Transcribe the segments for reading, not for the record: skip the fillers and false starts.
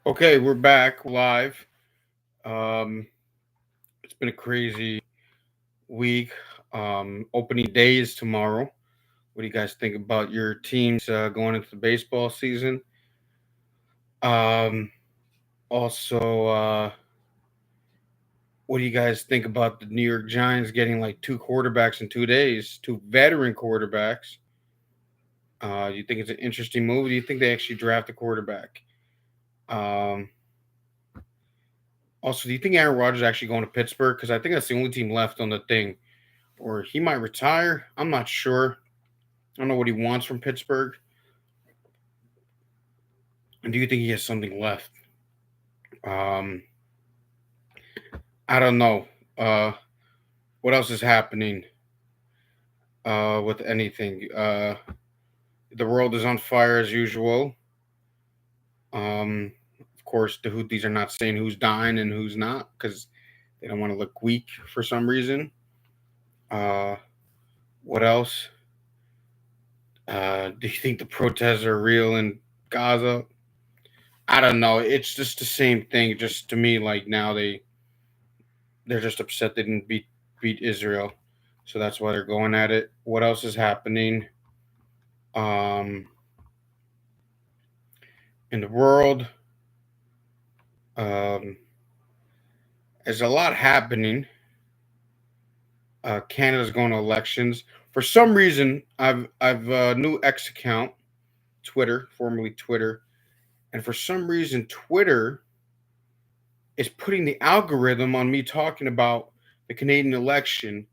Okay, we're back live. Um, it's been a crazy week. Opening day is tomorrow. What do you guys think about your teams going into the baseball season? Um, also, what do you guys think about the New York Giants getting like two quarterbacks in 2 days, two veteran quarterbacks? You think it's an interesting move? Do you think they actually draft a quarterback? Um, Also, do you think Aaron Rodgers is actually going to Pittsburgh? Because I think that's the only team left on the thing. Or he might retire. I'm not sure. I don't know what he wants from Pittsburgh. And do you think he has something left? Um, I don't know. Uh, what else is happening with anything? The world is on fire as usual. Of course, the Houthis are not saying who's dying and who's not because they don't want to look weak for some reason. Uh, what else? Do you think the protests are real in Gaza? I don't know. It's just the same thing. Just to me, like now they're just upset they didn't beat Israel, so that's why they're going at it. What else is happening um, in the world? Um, there's a lot happening. Canada's going to elections. For some reason, I've a new X account, Twitter, formerly Twitter, and for some reason, Twitter is putting the algorithm on me talking about the Canadian election.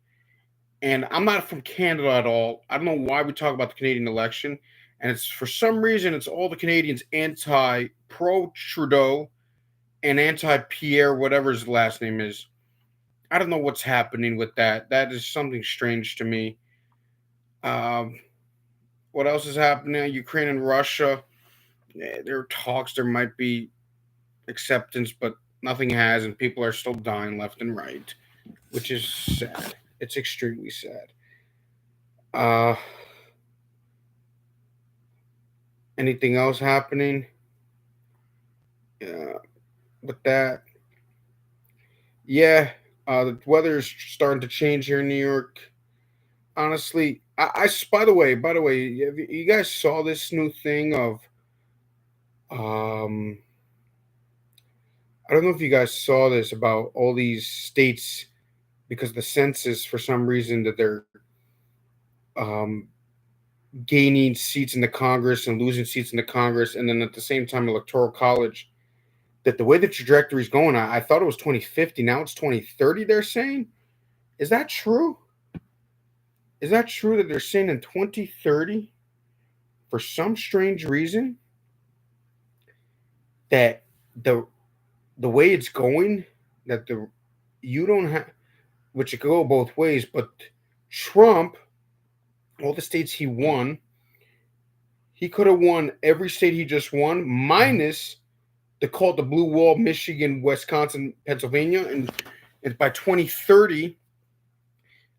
And I'm not from Canada at all. I don't know why we talk about the Canadian election. And it's for some reason it's all the Canadians anti pro Trudeau and anti Pierre, whatever his last name is. I don't know what's happening with that. That is something strange to me. Um, what else is happening? Ukraine and Russia. There are talks. There might be acceptance, but nothing has, and people are still dying left and right, which is sad. It's extremely sad. Uh, Anything else happening? Yeah, with that, yeah, the weather is starting to change here in New York. Honestly, by the way, you guys saw this new thing of um, I don't know if you guys saw this about all these states because the census for some reason that they're um gaining seats in the Congress and losing seats in the Congress, and then at the same time, electoral college. That the way the trajectory is going, I thought it was 2050. Now it's 2030. They're saying, is that true? Is that true that they're saying in 2030, for some strange reason, that the the way it's going, that the you don't have, which it could go both ways, but Trump, all the states he won, he could have won every state he just won, minus the called the blue wall, Michigan, Wisconsin, Pennsylvania, and by 2030,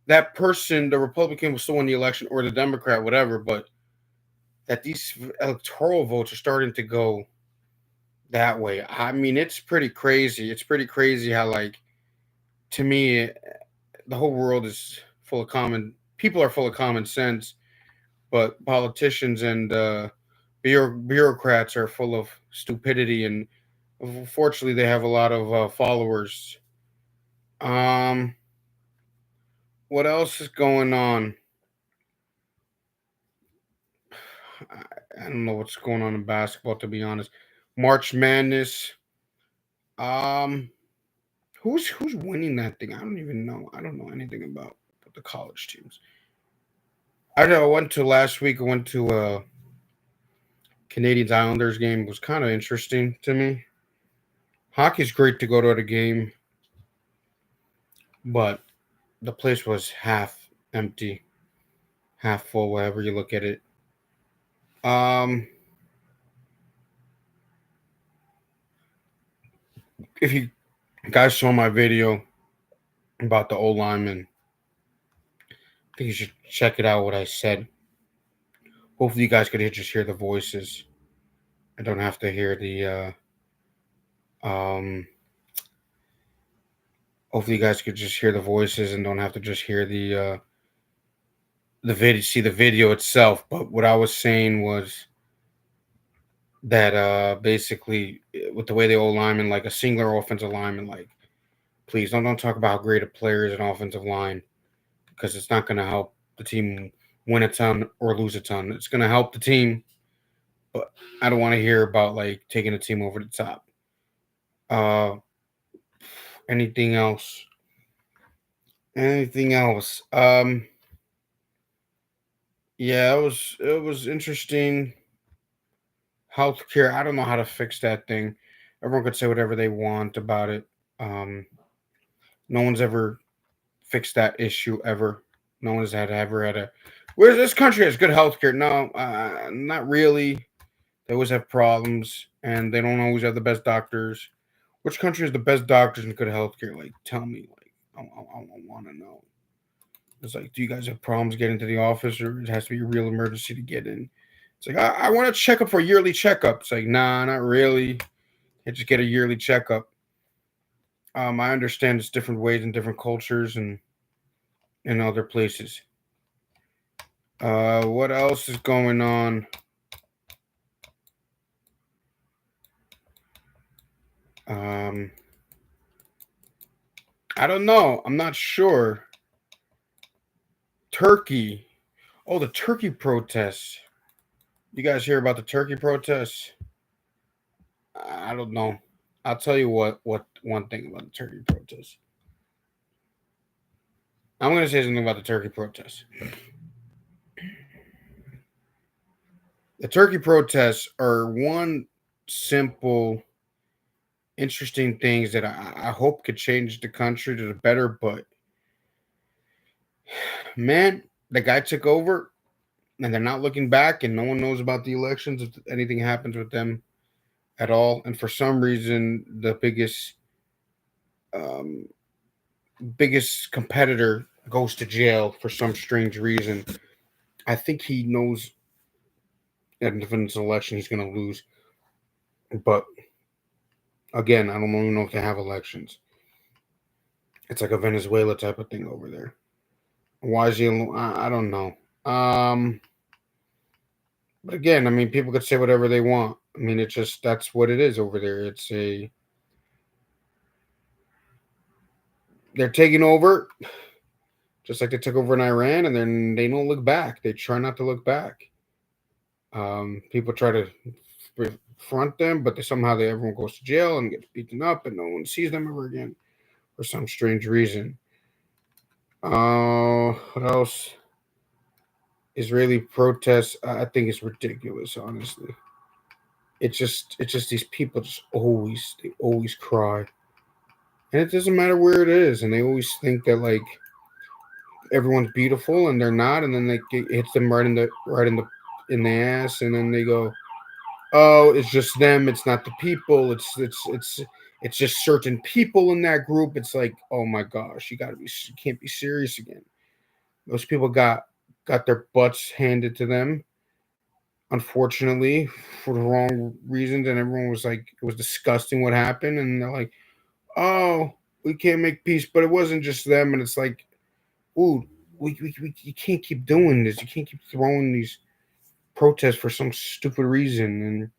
that person, the Republican, will still win the election or the Democrat, whatever, but that these electoral votes are starting to go that way. I mean, it's pretty crazy. It's pretty crazy how, like, to me, the whole world is full of common people are full of common sense, but politicians and bureaucrats are full of stupidity, and unfortunately, they have a lot of followers. Um, what else is going on? I don't know what's going on in basketball, to be honest. March Madness. Um, who's winning that thing? I don't even know. I don't know anything about the college teams. I know I went to last week. I went to a Canadians Islanders game. It was kind of interesting to me. Hockey's great to go to at a game, but the place was half empty, half full, whatever you look at it. Um, if you guys saw my video about the old lineman, I think you should check it out. What I said. Hopefully, you guys could just hear the voices. I don't have to hear the Um, hopefully, you guys could just hear the voices and don't have to just hear the video, see the video itself. But what I was saying was that basically with the way the old lineman, like a singular offensive lineman, like please don't talk about how great a player is an offensive line because it's not going to help the team win a ton or lose a ton. It's going to help the team, but I don't want to hear about like taking a team over the top. Uh, anything else? Anything else? Yeah, it was interesting. Healthcare. I don't know how to fix that thing. Everyone could say whatever they want about it. Um, no one's ever fixed that issue ever. No one's ever had a. Where's this country has good healthcare? No, not really. They always have problems, and they don't always have the best doctors. Which country has the best doctors and good healthcare? Like, tell me. Like, I want to know. It's like, do you guys have problems getting to the office, or it has to be a real emergency to get in? It's like, I want to check up for a yearly checkup. It's like, nah, not really. You just get a yearly checkup. I understand it's different ways in different cultures and in other places. What else is going on? Um, I don't know. I'm not sure. Turkey. Oh, the Turkey protests. You guys hear about the Turkey protests? I don't know. I'll tell you what one thing about the Turkey protests. I'm gonna say something about the Turkey protests. The Turkey protests are one simple, interesting things that I hope could change the country to the better. But man, the guy took over, and they're not looking back, and no one knows about the elections if anything happens with them at all. And for some reason, the um, biggest competitor goes to jail for some strange reason. I think he knows that if it's an election, he's going to lose. But again, I don't even know if they have elections. It's like a Venezuela type of thing over there. Why is he? I don't know. Um, but again, I mean, people could say whatever they want. I mean, it's just that's what it is over there. They're taking over, just like they took over in Iran, and then they don't look back. They try not to look back. People try to front them, but somehow everyone goes to jail and gets beaten up, and no one sees them ever again for some strange reason. What else? Israeli protests. I think it's ridiculous. Honestly, it's just these people they always cry, and it doesn't matter where it is, and they always think that like everyone's beautiful and they're not, and then it hits them right in the ass, and then they go, oh, it's just them. It's not the people. It's just certain people in that group. It's like, oh my gosh, you can't be serious again. Those people got their butts handed to them, unfortunately, for the wrong reasons, and everyone was like, it was disgusting what happened, and they're like, oh, we can't make peace, but it wasn't just them, and it's like, ooh, you can't keep doing this. You can't keep throwing these protests for some stupid reason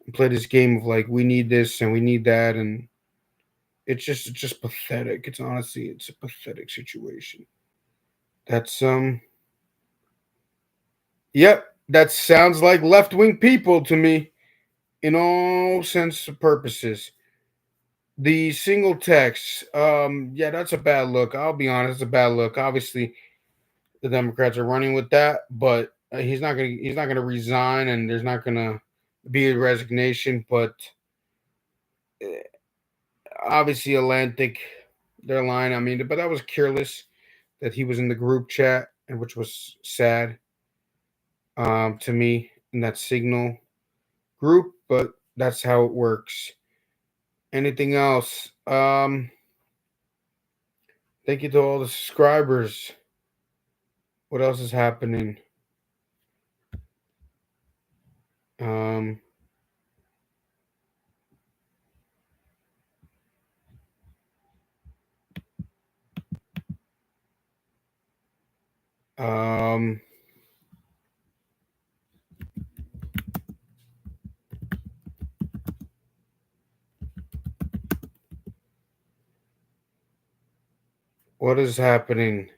and play this game of like we need this and we need that, and it's just pathetic. It's a pathetic situation. That's yep, that sounds like left wing people to me in all sense of purposes. The single text, yeah, that's a bad look. I'll be honest, it's a bad look. Obviously, the Democrats are running with that, but he's not gonna resign, and there's not gonna be a resignation. But uh, obviously, Atlantic, their line. I mean, but that was careless that he was in the group chat, and which was sad to me in that Signal group. But that's how it works. Anything else? Thank you to all the subscribers. What else is happening? Um, What is happening?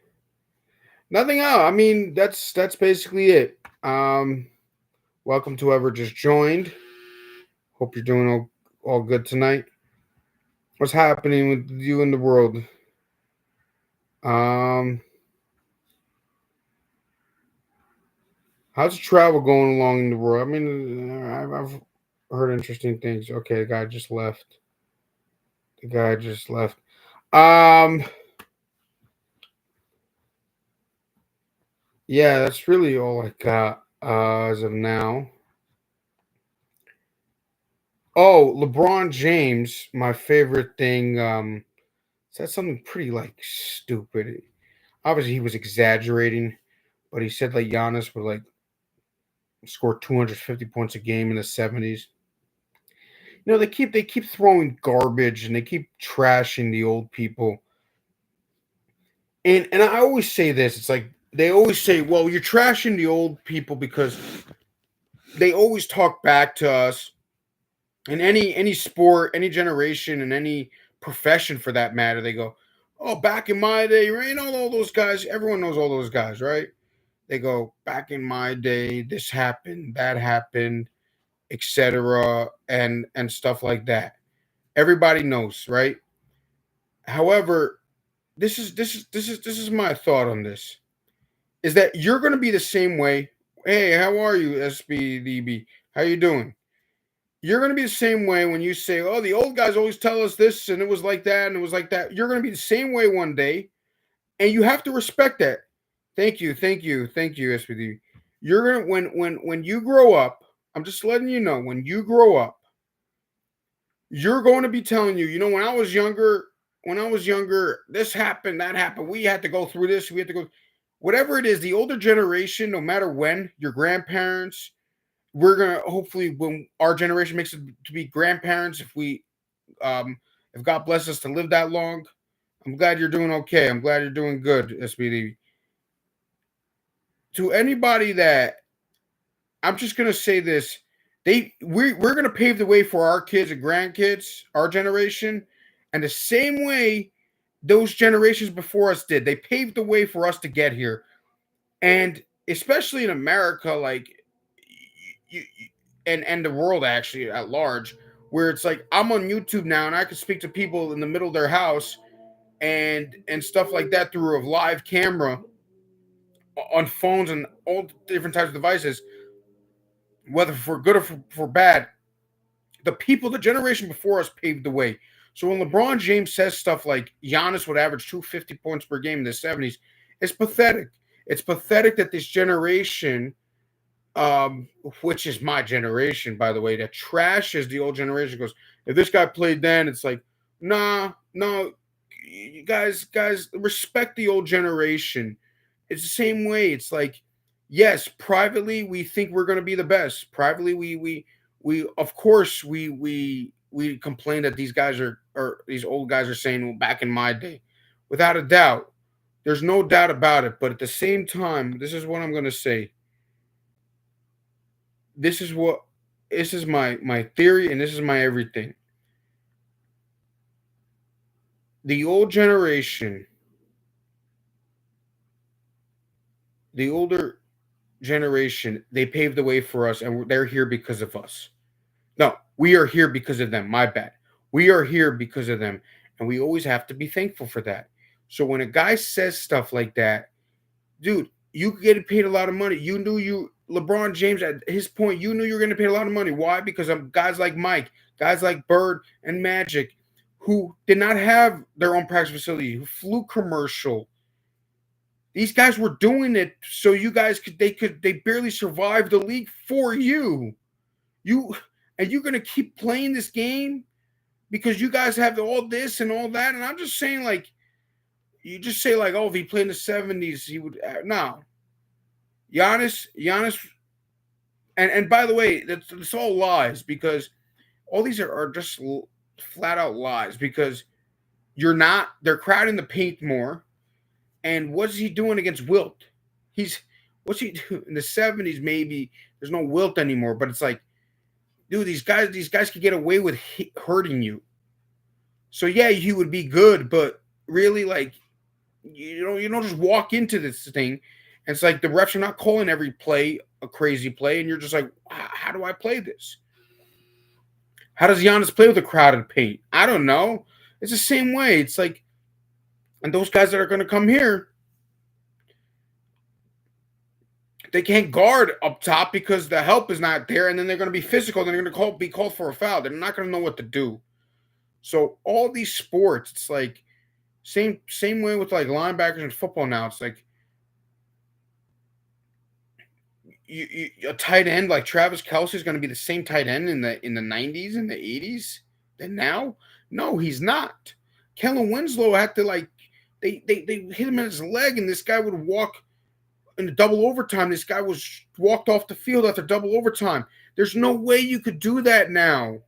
Nothing else. I mean, that's basically it. Welcome to whoever just joined. Hope you're doing all good tonight. What's happening with you in the world? Um, how's travel going along in the world? I mean, I've heard interesting things. Okay, the guy just left. The guy just left. Um, yeah, that's really all I got as of now. Oh, LeBron James, my favorite thing, said something pretty like stupid. Obviously, he was exaggerating, but he said like Giannis would like score 250 points a game in the 70s. You know, they keep throwing garbage and they keep trashing the old people. And I always say this, it's like they always say, "Well, you're trashing the old people because they always talk back to us in any sport, any generation, and any profession for that matter." They go, "Oh, back in my day, right? You know all those guys. Everyone knows all those guys, right?" They go, "Back in my day, this happened, that happened, etc., and stuff like that." Everybody knows, right? However, this is my thought on this. Is that you're going to be the same way. Hey, how are you, SBDB? How you doing? You're going to be the same way when you say, "Oh, the old guys always tell us this, and it was like that, and it was like that." You're going to be the same way one day, and you have to respect that. Thank you, SBDB. You're gonna when you grow up. I'm just letting you know when you grow up, you're going to be telling you. You know, when I was younger, this happened, that happened. We had to go through this. We had to go whatever it is, the older generation, no matter when, your grandparents, we're gonna hopefully when our generation makes it to be grandparents, if God bless us to live that long, I'm glad you're doing okay. I'm glad you're doing good, SBD. To anybody that I'm just gonna say this, we're gonna pave the way for our kids and grandkids, our generation, and the same way those generations before us did. They paved the way for us to get here. And especially in America, like and the world actually at large, where it's like I'm on YouTube now and I can speak to people in the middle of their house and stuff like that through a live camera on phones and all different types of devices, whether for good or for bad. The people, the generation before us paved the way. So when LeBron James says stuff like Giannis would average 250 points per game in the 70s, it's pathetic. It's pathetic that this generation which is my generation, by the way, that trashes the old generation. Goes, if this guy played then, it's like, nah, no, you guys, respect the old generation. It's the same way. It's like, yes, privately we think we're going to be the best. Privately, we of course we complain that these guys are or these old guys are saying, well, back in my day, without a doubt, there's no doubt about it. But at the same time, this is what I'm going to say this is what this is my theory and this is my everything. The old generation, the older generation, they paved the way for us and they're here because of us. No, we are here because of them. My bad. We are here because of them and we always have to be thankful for that. So when a guy says stuff like that, dude, you get paid a lot of money. You knew you LeBron James at his point, you knew you were going to pay a lot of money. Why? Because of guys like Mike, guys like Bird and Magic, who did not have their own practice facility, who flew commercial. These guys were doing it so you guys they barely survived the league for you. You and you're going to keep playing this game because you guys have all this and all that. And I'm just saying, like, you just say like, oh, if he played in the 70s, he would. No, Giannis, and by the way, that's all lies because all these are just flat out lies because you're not. They're crowding the paint more, and what's he doing against Wilt? He's What's he do in the 70s? Maybe there's no Wilt anymore, but it's like, dude, these guys could get away with hurting you. So yeah, he would be good, but really, like, you don't just walk into this thing, and it's like the refs are not calling every play a crazy play, and you're just like, how do I play this? How does Giannis play with a crowded paint? I don't know. It's the same way. It's like, and those guys that are going to come here, they can't guard up top because the help is not there, and then they're going to be physical. And they're going to be called for a foul. They're not going to know what to do. So all these sports, it's like same way with like linebackers in football now. It's like a tight end like Travis Kelce is going to be the same tight end in the 90s and the 80s than now. No, he's not. Kellen Winslow had to like they hit him in his leg, and this guy would walk in the double overtime. This guy was walked off the field after double overtime. There's no way you could do that now.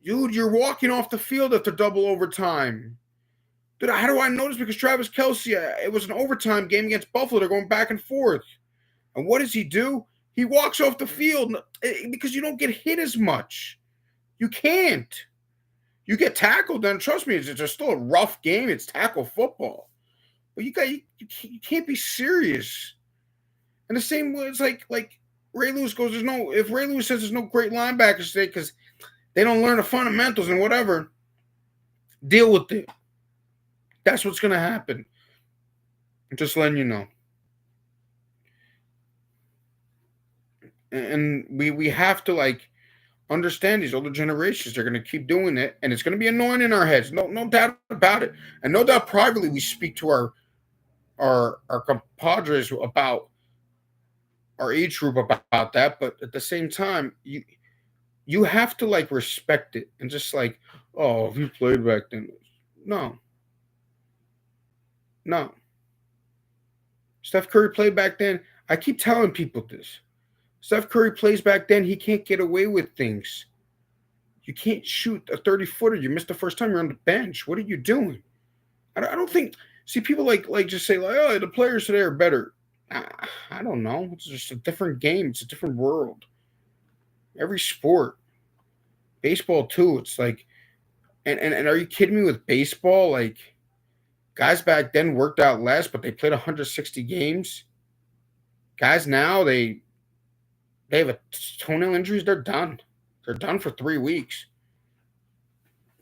Dude, you're walking off the field after double overtime. Dude, how do I know this? Because Travis Kelce, it was an overtime game against Buffalo. They're going back and forth. And what does he do? He walks off the field because you don't get hit as much. You can't. You get tackled, then trust me, it's still a rough game. It's tackle football. But you can't be serious. And the same way, it's like Ray Lewis goes, if Ray Lewis says there's no great linebackers today because they don't learn the fundamentals and whatever, deal with it. That's what's going to happen. I'm just letting you know. And we have to like understand these older generations. They're going to keep doing it, and it's going to be annoying in our heads. No doubt about it. And no doubt privately we speak to our compadres about our age group about that. But at the same time, you have to like respect it and just like, oh, if you played back then, no. Steph Curry played back then. I keep telling people this. Steph Curry plays back then. He can't get away with things. You can't shoot a 30-footer. You missed the first time. You're on the bench. What are you doing? I don't think. See, people like just say like, oh, the players today are better. I don't know. It's just a different game. It's a different world. Every sport, baseball too. It's like, and are you kidding me with baseball? Like, guys back then worked out less, but they played 160 games. Guys now they have a toenail injuries. They're done. They're done for 3 weeks.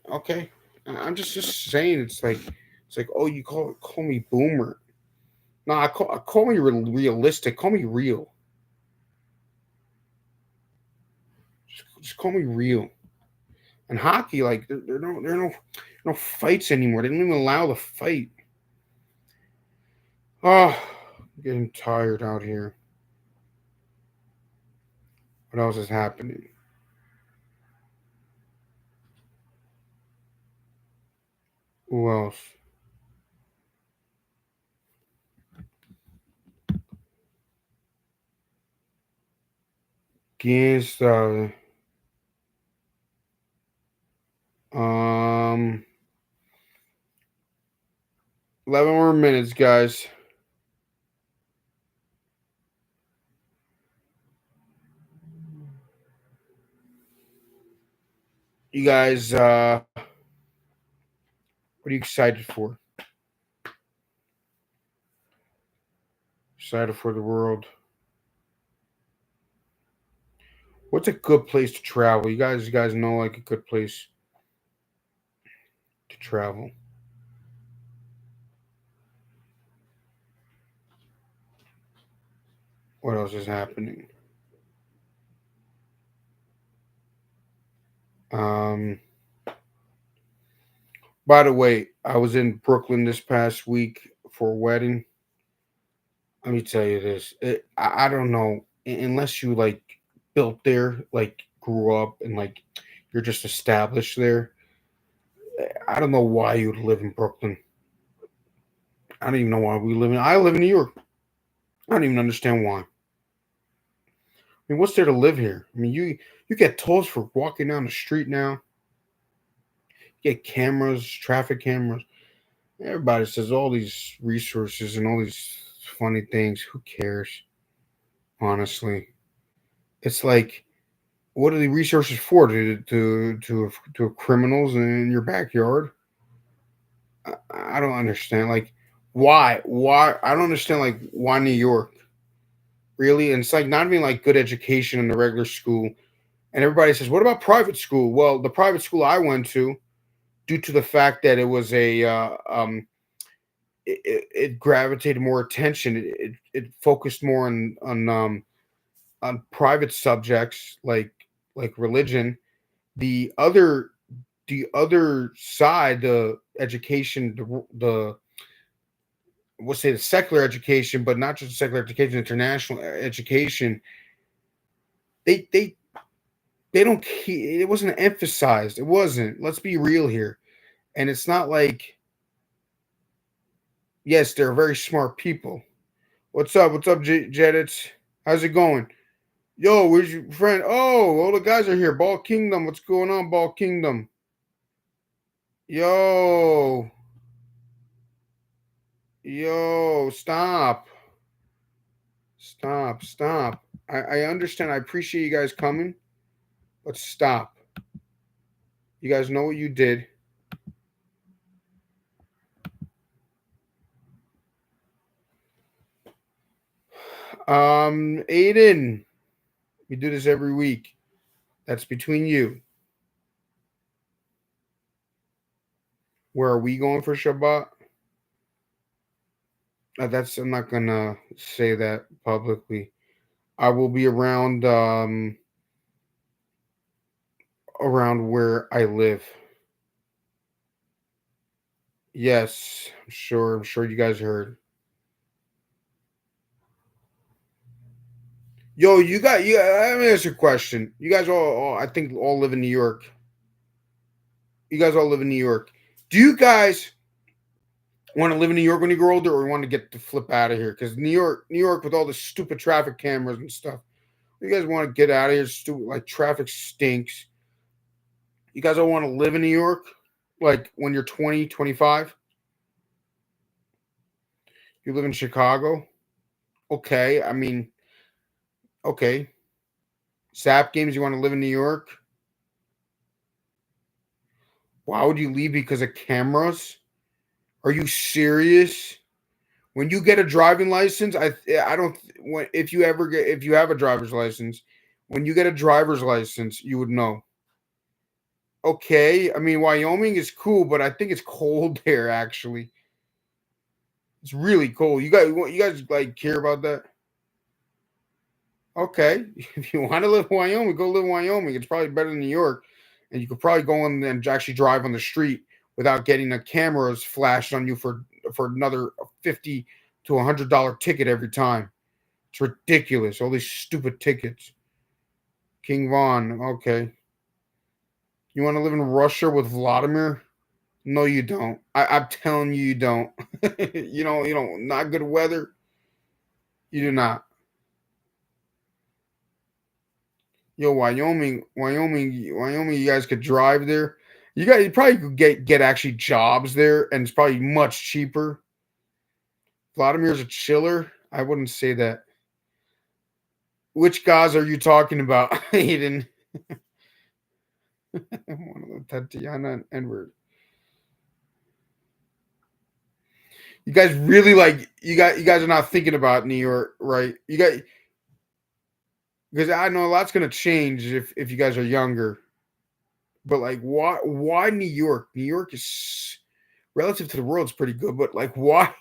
Okay, I'm just saying. It's like oh, you call me boomer. No, I call me realistic. Call me real. Just call me real. And hockey, like there are no fights anymore. They don't even allow the fight. Oh, I'm getting tired out here. What else is happening? Who else? Against um 11 more minutes, guys. You guys, what are you excited for? Excited for the world. What's a good place to travel? You guys know like a good place to travel. What else is happening? Um, by the way, I was in Brooklyn this past week for a wedding. Let me tell you this. I don't know unless you like built there, like grew up and like you're just established there. I don't know why you would live in Brooklyn. I don't even know why we live in. I live in New York. I don't even understand why. I mean, what's there to live here? I mean, you get tolls for walking down the street now. You get cameras, traffic cameras. Everybody says all these resources and all these funny things. Who cares? honestly. It's like, what are the resources for? To criminals in your backyard? I don't understand. Like, why? Why? I don't understand. Like, why New York? Really? And it's like not even like good education in the regular school. And everybody says, what about private school? Well, the private school I went to, due to the fact that it was it gravitated more attention. It focused more on private subjects like religion. The other the other side, the education, the we'll say the secular education, but not just secular education, international education. They they don't. It wasn't emphasized. It wasn't. Let's be real here. And it's not like, yes, they're very smart people. What's up? What's up, Jedits? How's it going? Yo, where's your friend? Oh, all the guys are here. Ball Kingdom. What's going on, Ball Kingdom? Yo, yo, stop. Stop, stop. I understand. I appreciate you guys coming, but stop. You guys know what you did. Aiden, we do this every week. That's between you. Where are we going for Shabbat? That's I'm not gonna say that publicly. I will be around where I live. Yes, I'm sure. I'm sure you guys heard. Yo, Let me ask you a question. You guys all I think all live in New York. You guys all live in New York. Do you guys want to live in New York when you grow older, or want to get the flip out of here? Because New York, with all the stupid traffic cameras and stuff, you guys want to get out of here. Stupid, like traffic stinks. You guys all want to live in New York, like when you're 20, 25. You live in Chicago. Okay, I mean, okay. Zap games. You want to live in New York? Why would you leave because of cameras? Are you serious? When you get a driving license, I don't when if you have a driver's license, when you get a driver's license, you would know. Okay, I mean Wyoming is cool, but I think it's cold there actually. It's really cold. You guys like care about that? Okay, if you want to live in Wyoming, go live in Wyoming. It's probably better than New York, and you could probably go in and actually drive on the street without getting the cameras flashed on you for another $50 to $100 ticket every time. It's ridiculous. All these stupid tickets. King Von. Okay, you want to live in Russia with Vladimir? No, you don't. I'm telling you, you don't. You don't. You don't. Not good weather. You do not. Yo, Wyoming. You guys could drive there. You probably could get actually jobs there, and it's probably much cheaper. Vladimir's a chiller. I wouldn't say that. Which guys are you talking about, Aiden? One of the Tatiana and Edward. You guys really like you guys are not thinking about New York, right? You got because I know a lot's gonna change if you guys are younger. But like why New York? New York is relative to the world is pretty good, but like why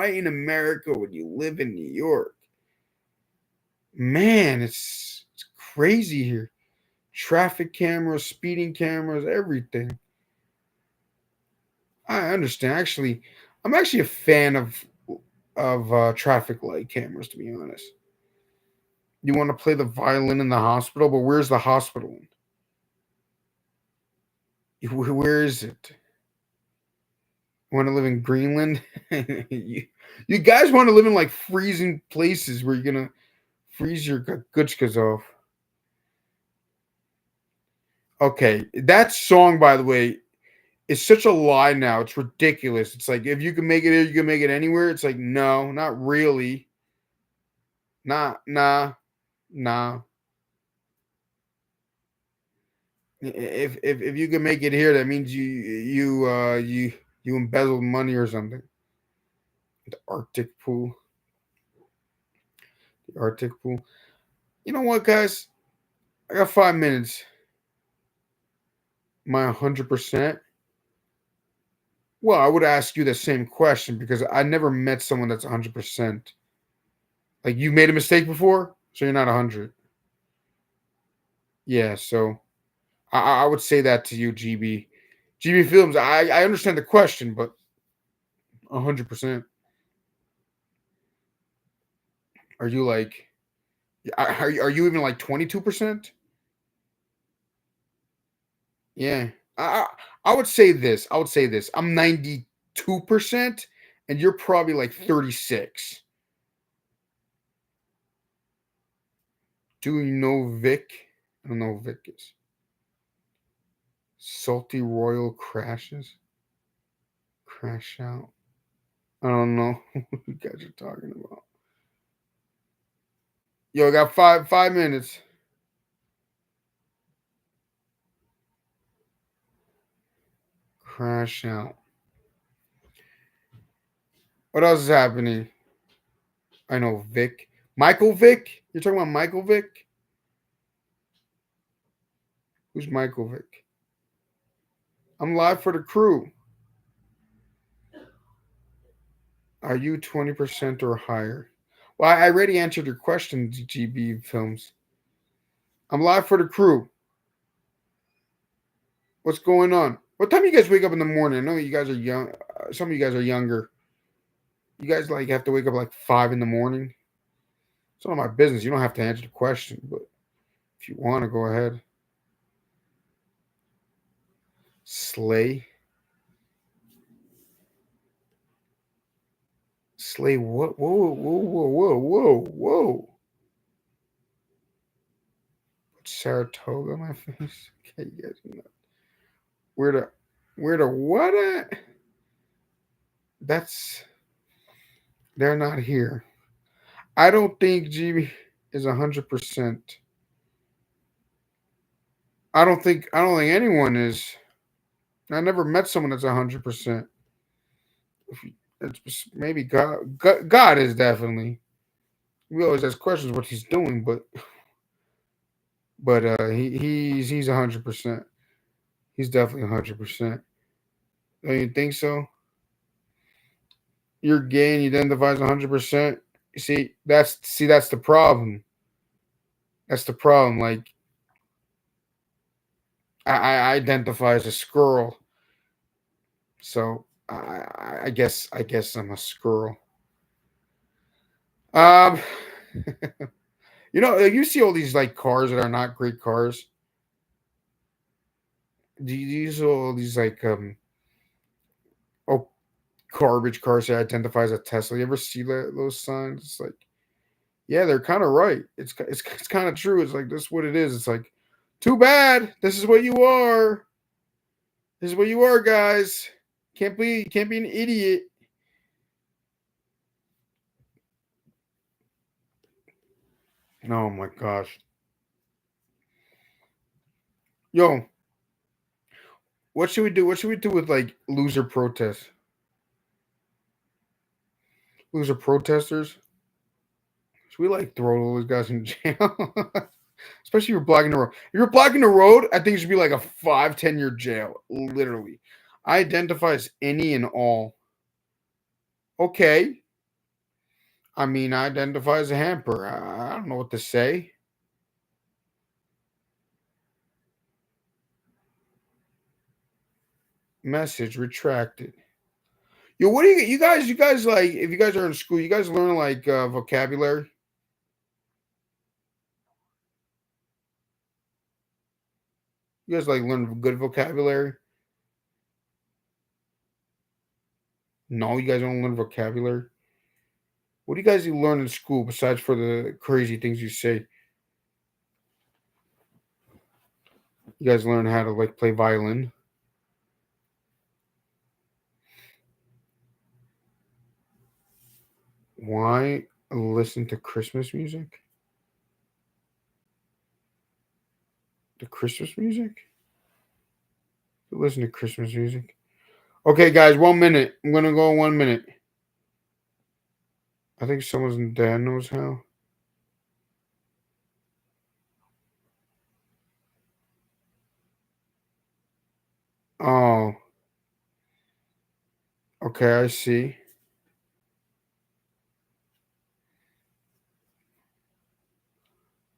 in America would you live in New York? Man, it's crazy here. Traffic cameras, speeding cameras, everything. I understand. Actually, I'm actually a fan of traffic light cameras, to be honest. You want to play the violin in the hospital, but where's the hospital? Where is it? Want to live in Greenland? You guys want to live in like freezing places where you're gonna freeze your gutschkas off. Okay, that song, by the way, is such a lie now. It's ridiculous. It's like if you can make it here, you can make it anywhere. It's like no, not really. Nah, nah, nah. If you can make it here, that means you embezzled money or something. The Arctic pool, the Arctic pool. You know what, guys? I got 5 minutes. My 100%. Well, I would ask you the same question because I never met someone that's 100%. Like you made a mistake before, so you're not 100. Yeah, so I would say that to you, GB. GB Films. I understand the question, but 100%. Are you like? Are you even like 22%? Yeah. I would say this. I would say this. I'm 92%, and you're probably like 36. Do you know Vic? I don't know who Vic is. Salty Royal crashes. Crash out. I don't know what you guys are talking about. Yo, I got five minutes. Crash out. What else is happening? I know Vic. Michael Vick? You're talking about Michael Vick? Who's Michael Vick? I'm live for the crew. Are you 20% or higher? Well, I already answered your question, GB Films. I'm live for the crew. What's going on? What time you guys wake up in the morning? I know you guys are young. Some of you guys are younger. You guys like have to wake up like 5 in the morning. It's none of my business. You don't have to answer the question, but if you want to, go ahead. Slay. Slay what? Whoa, whoa, whoa, whoa, whoa, whoa. Put Saratoga on my face. Okay, you guys know. Where the what at? That's they're not here. I don't think GB is 100%. I don't think anyone is. I never met someone that's 100%. It's maybe God. God is definitely. We always ask questions what he's doing, but he's 100%. He's definitely 100%. Don't you think so? You're gay and he identifies 100%. That's the problem. That's the problem. Like I identify as a squirrel, so I guess I'm a squirrel. Um, you see all these like cars that are not great cars. Do you see all these like oh garbage cars that identify as a Tesla? You ever see those signs? It's like yeah, they're kind of right. It's kind of true. It's like this is what it is. It's like too bad. This is what you are. This is what you are, guys. Can't be an idiot. Oh my gosh. Yo, what should we do? What should we do with like loser protests? Loser protesters? Should we like throw all those guys in jail? Especially if you're blocking the road. If you're blocking the road, I think it should be like a 5, 10 year jail. Literally. I identify as any and all. Okay. I mean, I identify as a hamper. I don't know what to say. Message retracted. Yo, what do you guys like if you guys are in school, you guys learn like vocabulary? You guys like learn good vocabulary? No, you guys don't learn vocabulary. What do you guys learn in school besides for the crazy things you say? You guys learn how to like play violin. Why listen to Christmas music. The Christmas music? Listen to Christmas music. Okay, guys, 1 minute. I'm gonna go 1 minute. I think someone's dad knows how. Oh, okay, I see.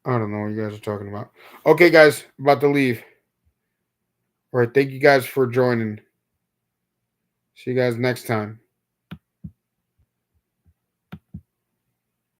I don't know what you guys are talking about. Okay, guys, about to leave. All right, thank you guys for joining. See you guys next time.